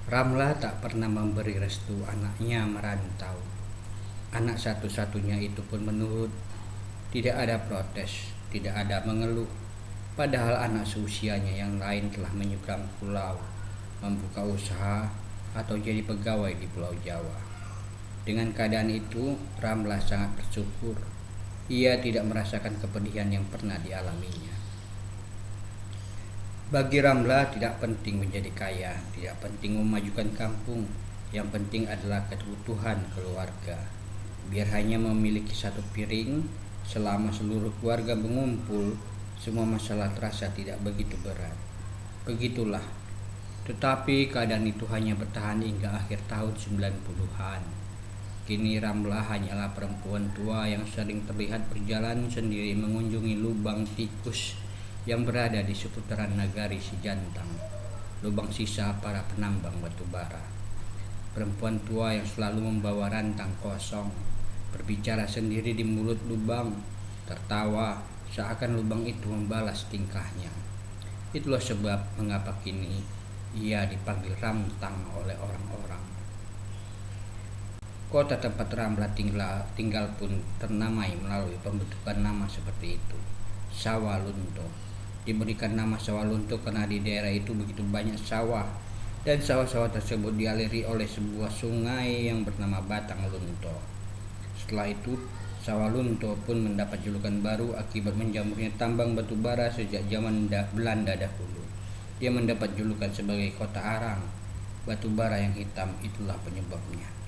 Ramla tak pernah memberi restu anaknya merantau. Anak satu-satunya itu pun menurut. Tidak ada protes, tidak ada mengeluh. Padahal anak seusianya yang lain telah menyeberang pulau, membuka usaha, atau jadi pegawai di Pulau Jawa. Dengan keadaan itu, Ramla sangat bersyukur. Ia tidak merasakan kepedihan yang pernah dialaminya. Bagi Ramla tidak penting menjadi kaya, tidak penting memajukan kampung. Yang penting adalah kebutuhan keluarga. Biar hanya memiliki satu piring, selama seluruh keluarga mengumpul, semua masalah terasa tidak begitu berat. Begitulah. Tetapi keadaan itu hanya bertahan hingga akhir tahun 90-an. Kini Ramla hanyalah perempuan tua yang sering terlihat berjalan sendiri mengunjungi lubang tikus yang berada di seputaran nagari Sijantang, lubang sisa para penambang batu bara. Perempuan tua yang selalu membawa rantang kosong, berbicara sendiri di mulut lubang, tertawa seakan lubang itu membalas tingkahnya. Itulah sebab mengapa kini ia dipanggil Ramtang oleh orang-orang. Kota tempat Ramla tinggal pun ternamai melalui pembentukan nama seperti itu, Sawalunto. Diberikan nama Sawalunto karena di daerah itu begitu banyak sawah, dan sawah-sawah tersebut dialiri oleh sebuah sungai yang bernama Batang Lunto. Setelah itu, Sawalunto pun mendapat julukan baru akibat menjamurnya tambang batu bara sejak zaman Belanda dahulu. Dia mendapat julukan sebagai kota arang. Batu bara yang hitam itulah penyebabnya.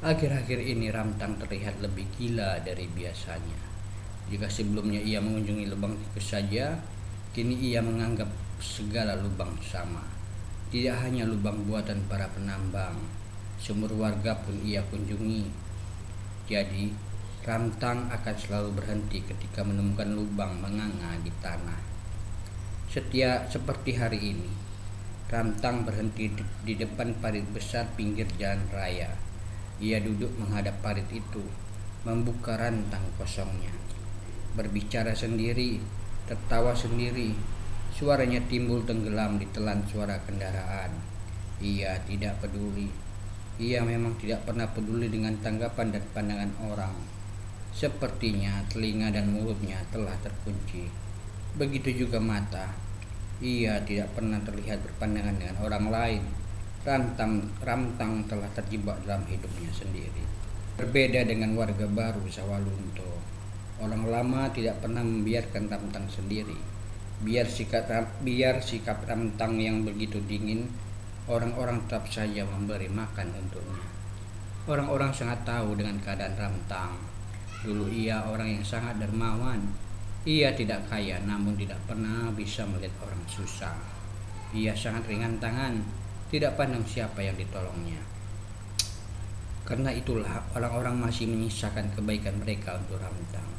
Akhir-akhir ini Ramtang terlihat lebih gila dari biasanya. Jika sebelumnya ia mengunjungi lubang tikus saja, kini ia menganggap segala lubang sama. Tidak hanya lubang buatan para penambang, sumur warga pun ia kunjungi. Jadi, Ramtang akan selalu berhenti ketika menemukan lubang menganga di tanah. Seperti hari ini, Ramtang berhenti di depan parit besar pinggir jalan raya. Ia duduk menghadap parit itu, membuka rantang kosongnya, berbicara sendiri, tertawa sendiri. Suaranya timbul tenggelam ditelan suara kendaraan. Ia tidak peduli. Ia memang tidak pernah peduli dengan tanggapan dan pandangan orang. Sepertinya telinga dan mulutnya telah terkunci. Begitu juga mata. Ia tidak pernah terlihat berpandangan dengan orang lain. Ramtang telah terjebak dalam hidupnya sendiri. Berbeda dengan warga baru Sawalunto. Orang lama tidak pernah membiarkan Ramtang sendiri. Biar sikap Ramtang yang begitu dingin, orang-orang tetap saja memberi makan untuknya. Orang-orang sangat tahu dengan keadaan Ramtang. Dulu ia orang yang sangat dermawan. Ia tidak kaya, namun tidak pernah bisa melihat orang susah. Ia sangat ringan tangan, tidak pandang siapa yang ditolongnya. Karena itulah orang-orang masih menyisakan kebaikan mereka untuk Ramtang.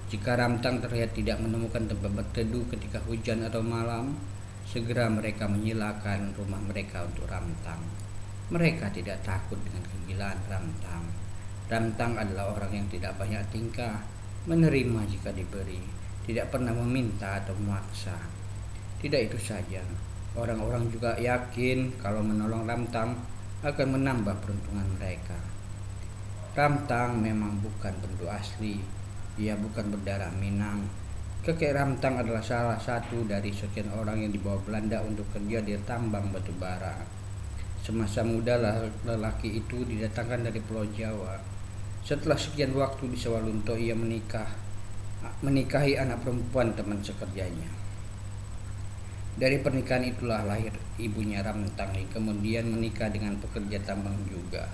Jika Ramtang terlihat tidak menemukan tempat berteduh ketika hujan atau malam, segera mereka menyilakan rumah mereka untuk Ramtang. Mereka tidak takut dengan kegilaan Ramtang. Ramtang adalah orang yang tidak banyak tingkah, menerima jika diberi, tidak pernah meminta atau memaksa. Tidak itu saja, orang-orang juga yakin kalau menolong Ramtang akan menambah peruntungan mereka. Ramtang memang bukan penduduk asli. Ia bukan berdarah Minang. Kakek Ramtang adalah salah satu dari sekian orang yang dibawa Belanda untuk kerja di tambang batu bara. Semasa muda lelaki itu didatangkan dari Pulau Jawa. Setelah sekian waktu di Sawalunto, ia menikahi anak perempuan teman sekerjanya. Dari pernikahan itulah lahir ibunya Ramtang, yang kemudian menikah dengan pekerja tambang juga.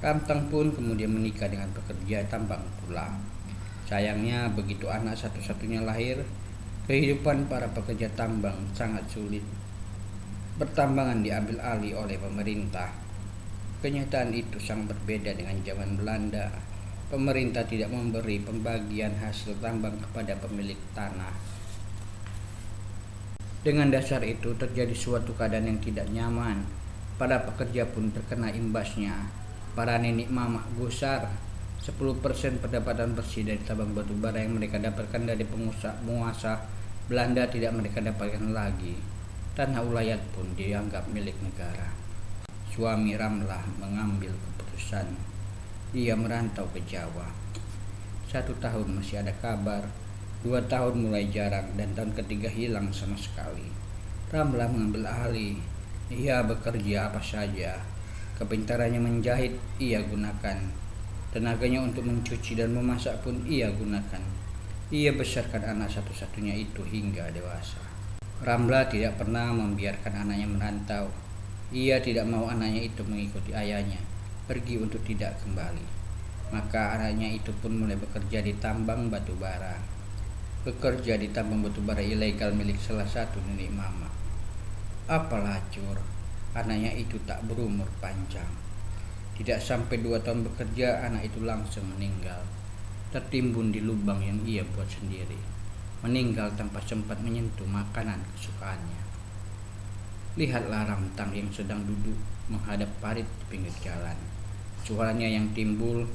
Ramtang pun kemudian menikah dengan pekerja tambang pula. Sayangnya begitu anak satu-satunya lahir, kehidupan para pekerja tambang sangat sulit. Pertambangan diambil alih oleh pemerintah. Kenyataan itu sangat berbeda dengan zaman Belanda. Pemerintah tidak memberi pembagian hasil tambang kepada pemilik tanah. Dengan dasar itu terjadi suatu keadaan yang tidak nyaman. Para pekerja pun terkena imbasnya. Para nenek mamak gusar. 10% pendapatan bersih dari tambang batu bara yang mereka dapatkan dari penguasa Belanda tidak mereka dapatkan lagi. Tanah ulayat pun dianggap milik negara. Suami Ramlah mengambil keputusan. Ia merantau ke Jawa. 1 tahun masih ada kabar, 2 tahun mulai jarang, dan tahun ketiga hilang sama sekali. Ramlah mengambil alih. Ia bekerja apa saja. Kepintarannya menjahit ia gunakan. Tenaganya untuk mencuci dan memasak pun ia gunakan. Ia besarkan anak satu-satunya itu hingga dewasa. Ramlah tidak pernah membiarkan anaknya merantau. Ia tidak mau anaknya itu mengikuti ayahnya pergi untuk tidak kembali. Maka anaknya itu pun mulai bekerja di tambang batu bara. Bekerja di tambang batu bara ilegal milik salah satu nenek mama. Apalah cur, anaknya itu tak berumur panjang. Tidak sampai 2 tahun bekerja, anak itu langsung meninggal. Tertimbun di lubang yang ia buat sendiri. Meninggal tanpa sempat menyentuh makanan kesukaannya. Lihatlah Ramtang yang sedang duduk menghadap parit di pinggir jalan. Suaranya yang timbul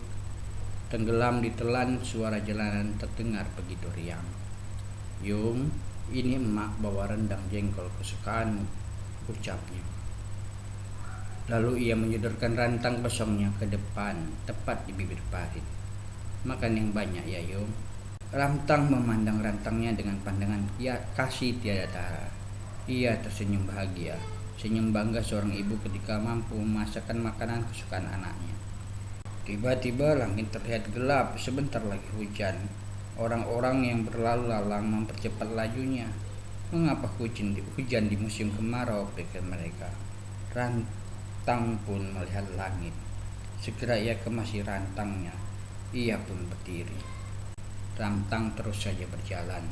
tenggelam ditelan suara jalanan terdengar begitu riang. "Yung, ini emak bawa rendang jengkol kesukaanmu," ucapnya. Lalu ia menyodorkan rantang kosongnya ke depan, tepat di bibir parit. "Makan yang banyak ya, Yung." Ramtang memandang rantangnya dengan pandangan kasih tiada tara. Ia tersenyum bahagia, senyum bangga seorang ibu ketika mampu memasakkan makanan kesukaan anaknya. Tiba-tiba langit terlihat gelap, sebentar lagi hujan. Orang-orang yang berlalu lalang mempercepat lajunya. Mengapa hujan di musim kemarau, pikir mereka. Rantang pun melihat langit. Segera ia kemasi rantangnya. Ia pun berdiri. Ramtang terus saja berjalan.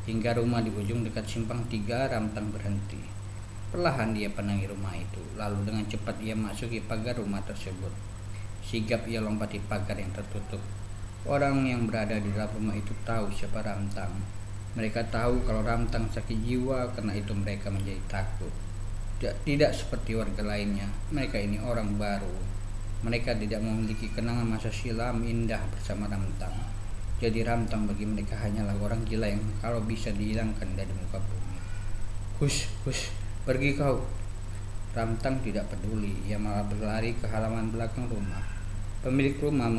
Hingga rumah di ujung dekat simpang 3, Ramtang berhenti. Perlahan dia pandangi rumah itu. Lalu dengan cepat ia masuki pagar rumah tersebut. Sigap ia lompati pagar yang tertutup. Orang yang berada di dalam rumah itu tahu siapa Ramtang. Mereka tahu kalau Ramtang sakit jiwa, karena itu mereka menjadi takut. Tidak seperti warga lainnya. Mereka ini orang baru. Mereka tidak memiliki kenangan masa silam indah bersama Ramtang. Jadi Ramtang bagi mereka hanyalah orang gila yang kalau bisa dihilangkan dari muka bumi. "Hush, pergi kau." Ramtang tidak peduli. Ia malah berlari ke halaman belakang rumah. Pemilik rumah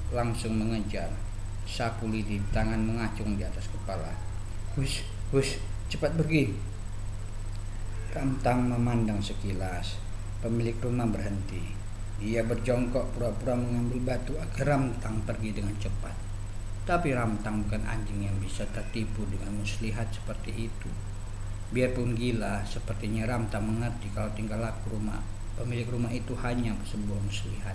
langsung mengejar. Sapu lidi di tangan mengacung di atas kepala. Hush, cepat pergi." Ramtang memandang sekilas. Pemilik rumah berhenti. Dia berjongkok pura-pura mengambil batu agar Ramtang pergi dengan cepat. Tapi Ramtang bukan anjing yang bisa tertipu dengan muslihat seperti itu. Biarpun gila, sepertinya Ramtang mengerti kalau tingkah laku pemilik rumah itu hanya sebuah muslihat.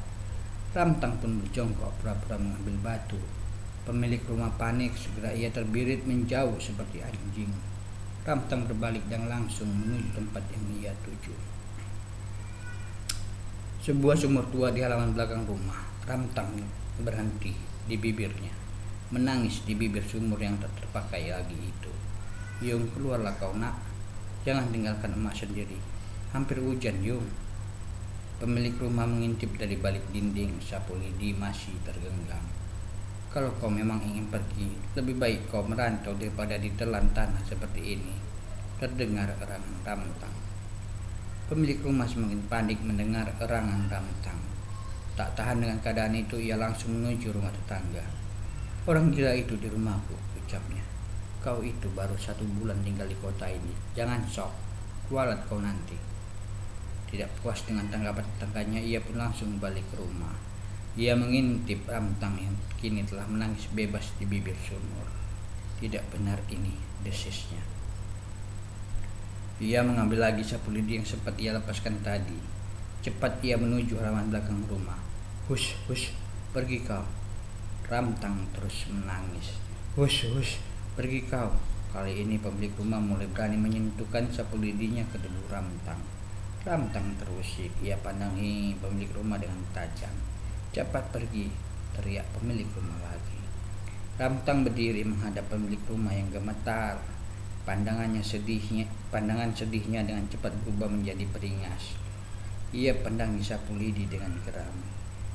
Ramtang pun berjongkok pura-pura mengambil batu. Pemilik rumah panik, segera ia terbirit menjauh seperti anjing. Ramtang berbalik dan langsung menuju tempat yang ia tuju. Sebuah sumur tua di halaman belakang rumah. Ramtang berhenti di bibirnya, menangis di bibir sumur yang tak terpakai lagi itu. "Yung, keluarlah kau nak. Jangan tinggalkan emak sendiri. Hampir hujan, Yung." Pemilik rumah mengintip dari balik dinding. Sapu lidi masih tergenggam. "Kalau kau memang ingin pergi, lebih baik kau merantau daripada ditelan tanah seperti ini," terdengar erangan Ramtang. Pemilik rumah semakin panik mendengar erangan Ramtang. Tak tahan dengan keadaan itu, ia langsung menuju rumah tetangga. "Orang gila itu di rumahku," ucapnya. "Kau itu baru 1 bulan tinggal di kota ini. Jangan sok, kualat kau nanti." Tidak puas dengan tanggapan tetangganya, ia pun langsung balik ke rumah. Ia mengintip Ramtang yang kini telah menangis bebas di bibir sumur. "Tidak benar ini," desisnya. Ia mengambil lagi sapu lidi yang sempat ia lepaskan tadi. Cepat ia menuju halaman belakang rumah. Hush, pergi kau." Ramtang terus menangis. Hush, pergi kau." Kali ini pemilik rumah mulai berani menyentuhkan sapu lidinya ke tubuh Ramtang. Ramtang terusik. Ia pandangi pemilik rumah dengan tajam. "Cepat pergi," teriak pemilik rumah lagi. Ramtang berdiri menghadap pemilik rumah yang gemetar. Pandangan sedihnya dengan cepat berubah menjadi beringas. Ia pandangi sapu lidi dengan geram.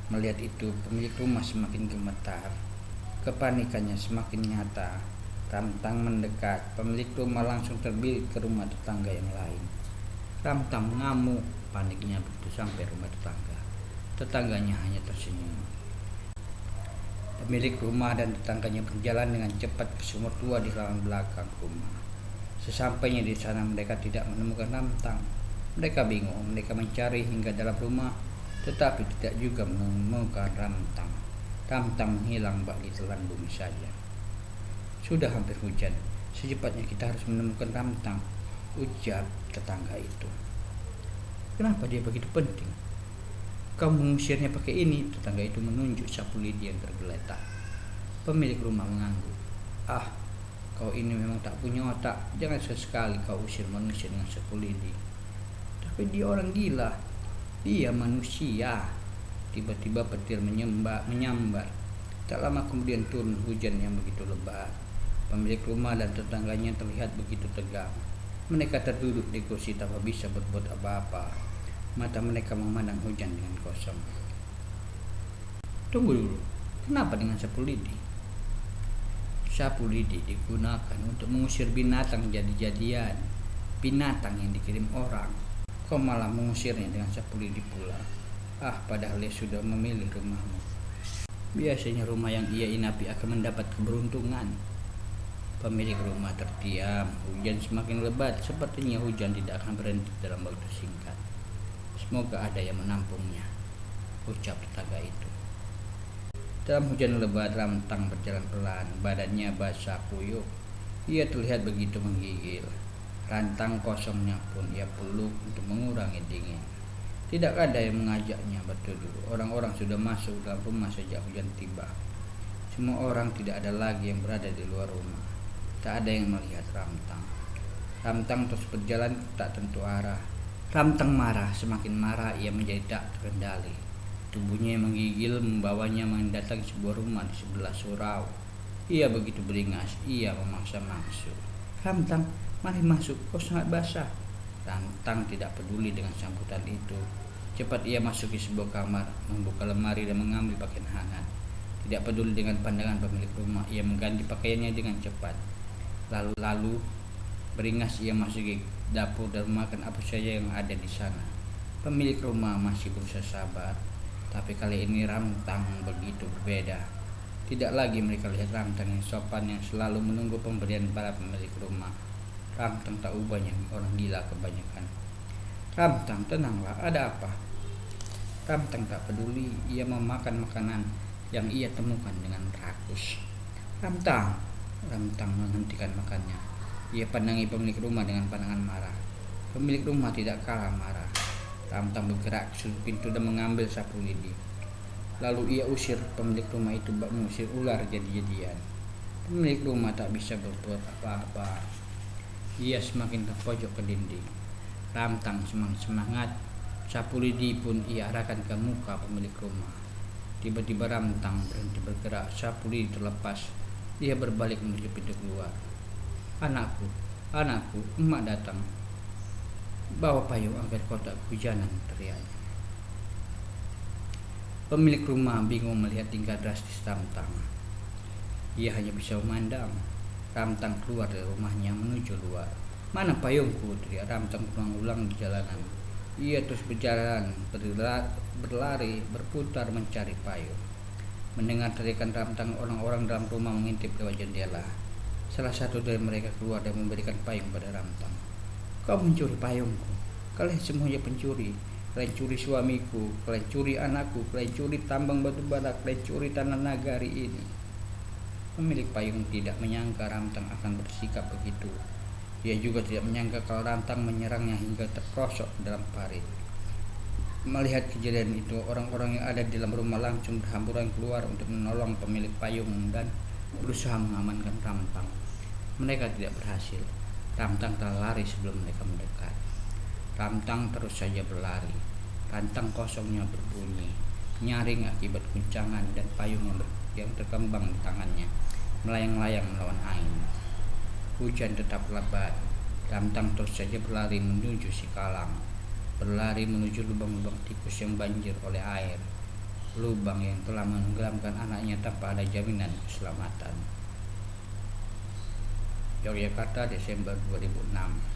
Melihat itu, pemilik rumah semakin gemetar. Kepanikannya semakin nyata. Ramtang mendekat. Pemilik rumah langsung terbirit ke rumah tetangga yang lain. Ramtang mengamuk, paniknya begitu sampai rumah tetangga. Tetangganya hanya tersenyum. Pemilik rumah dan tetangganya berjalan dengan cepat ke sumur tua di halaman belakang rumah. Sesampainya di sana mereka tidak menemukan Ramtang. Mereka bingung, mereka mencari hingga dalam rumah, tetapi tidak juga menemukan Ramtang. Ramtang menghilang bak ditelan bumi saja. Sudah hampir hujan, secepatnya kita harus menemukan Ramtang, ujar tetangga itu. Kenapa dia begitu penting? Kau mengusirnya pakai ini, tetangga itu menunjuk sapu lidi yang tergeletak. Pemilik rumah mengangguk. Ah, kau ini memang tak punya otak, jangan sesekali kau usir manusia dengan sapu lidi. Tapi dia orang gila, dia manusia. Tiba-tiba petir menyambar. Tak lama kemudian turun hujan yang begitu lebat. Pemilik rumah dan tetangganya terlihat begitu tegang. Mereka terduduk di kursi tanpa bisa berbuat apa-apa. Mata mereka memandang hujan dengan kosong. Tunggu dulu, kenapa dengan sapu lidi? Sapu lidi digunakan untuk mengusir binatang jadi-jadian. Binatang yang dikirim orang. Kau malah mengusirnya dengan sapu lidi pula. Ah, padahal dia sudah memilih rumahmu. Biasanya rumah yang ia inapi akan mendapat keberuntungan. Pemilik rumah terdiam. Hujan semakin lebat. Sepertinya hujan tidak akan berhenti dalam waktu singkat. Semoga ada yang menampungnya, ucap tetangga itu. Dalam hujan lebat, Ramtang berjalan pelan. Badannya basah kuyup. Ia terlihat begitu menggigil. Rantang kosongnya pun ia peluk untuk mengurangi dingin. Tidak ada yang mengajaknya berteduh. Orang-orang sudah masuk dalam rumah sejak hujan tiba. Semua orang tidak ada lagi yang berada di luar rumah. Tak ada yang melihat Ramtang. Ramtang terus berjalan tak tentu arah. Ramtang marah, semakin marah ia menjadi tak terkendali. Tubuhnya yang menggigil membawanya mendatangi sebuah rumah di sebelah surau. Ia begitu beringas, ia memaksa masuk. Ramtang, mari masuk, kau sangat basah. Ramtang tidak peduli dengan sambutan itu. Cepat ia masuki sebuah kamar, membuka lemari dan mengambil pakaian hangat. Tidak peduli dengan pandangan pemilik rumah, ia mengganti pakaiannya dengan cepat. Lalu beringas ia masuki dapur dan makan apa saja yang ada di sana. Pemilik rumah masih berusaha sabar, tapi kali ini Ramtang begitu berbeda. Tidak lagi mereka lihat Ramtang yang sopan yang selalu menunggu pemberian para pemilik rumah. Ramtang tak ubahnya orang gila kebanyakan. Ramtang, tenanglah, ada apa? Ramtang tak peduli, ia memakan makanan yang ia temukan dengan rakus. Ramtang menghentikan makannya. Ia pandangi pemilik rumah dengan pandangan marah. Pemilik rumah tidak kalah marah. Ramtang bergerak ke sudut pintu dan mengambil sapu lidi. Lalu ia usir pemilik rumah itu bak mengusir ular jadi-jadian. Pemilik rumah tak bisa berbuat apa-apa. Ia semakin terpojok ke dinding. Ramtang semakin semangat. Sapu lidi pun ia arahkan ke muka pemilik rumah. Tiba-tiba Ramtang berhenti bergerak. Sapu lidi terlepas. Dia berbalik menuju pintu keluar. Anakku, emak datang. Bawa payung agar kau tak kehujanan, teriaknya. Pemilik rumah bingung melihat tingkah drastis Ramtang. Ia hanya bisa memandang. Ramtang keluar dari rumahnya menuju luar. Mana payungku, teriak Ramtang berulang-ulang di jalanan. Ia terus berjalan, berlari, berputar mencari payung. Mendengar teriakan Ramtang, orang-orang dalam rumah mengintip lewat jendela. Salah satu dari mereka keluar dan memberikan payung pada Ramtang. Kau mencuri payungku. Kalian semuanya pencuri. Kalian curi suamiku, kalian curi anakku, kalian curi tambang batu bara, kalian curi tanah nagari ini. Pemilik payung tidak menyangka Ramtang akan bersikap begitu. Ia juga tidak menyangka kalau Ramtang menyerangnya hingga terperosok dalam parit. Melihat kejadian itu, orang-orang yang ada di dalam rumah langsung berhamburan keluar untuk menolong pemilik payung dan berusaha mengamankan Ramtang. Mereka tidak berhasil. Ramtang telah lari sebelum mereka mendekat. Ramtang terus saja berlari. Rantang kosongnya berbunyi, nyaring akibat guncangan dan payung yang terkembang di tangannya melayang-layang melawan angin. Hujan tetap lebat. Ramtang terus saja berlari menuju Sikalang. Berlari menuju lubang-lubang tikus yang banjir oleh air. Lubang yang telah menenggelamkan anaknya tanpa ada jaminan keselamatan. Yogyakarta, Desember 2006.